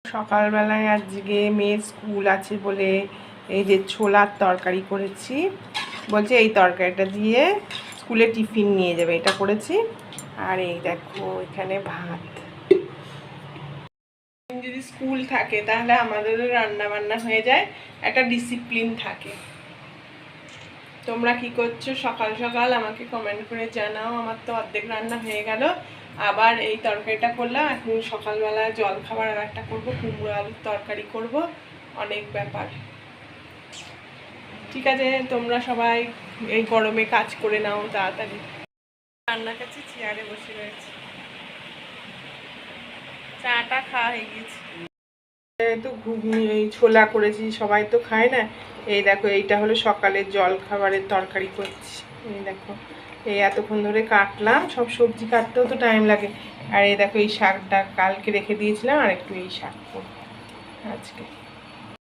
সকালবেলায় আজকে মেয়ের স্কুল আছে বলে এই যে ছোলার তরকারি করেছি। বলছে এই তরকারিটা দিয়ে স্কুলে টিফিন নিয়ে যাবে, এটা করেছি। আর এই দেখো এখানে ভাত। যদি স্কুল থাকে তাহলে আমাদেরও রান্না বান্না হয়ে যায়, একটা ডিসিপ্লিন থাকে। তোমরা কি করছো সকাল সকাল আমাকে কমেন্ট করে জানাও। আমার তো অর্ধেক রান্না হয়ে গেল, আবার এই তরকারিটা করলাম। এখন সকালবেলা জল খাবার আর একটা করবো, কুমড়ো আলুর তরকারি করব, অনেক ব্যাপার। ঠিক আছে, তোমরা সবাই এই গরমে কাজ করে নাও তাড়াতাড়ি। রান্নার কাছে চেয়ারে বসে রয়েছে, চাটা খাওয়া হয়ে গেছে। তো ঘুগনি এই ছোলা করেছি, সবাই তো খায় না। এই দেখো এইটা হলো সকালের জল খাবারের তরকারি করছি। এই দেখো এই এতক্ষণ ধরে কাটলাম, সব সবজি কাটতেও তো টাইম লাগে। আর এই দেখো এই শাকটা কালকে রেখে দিয়েছিলাম, আর একটু এই শাক করবো আজকে।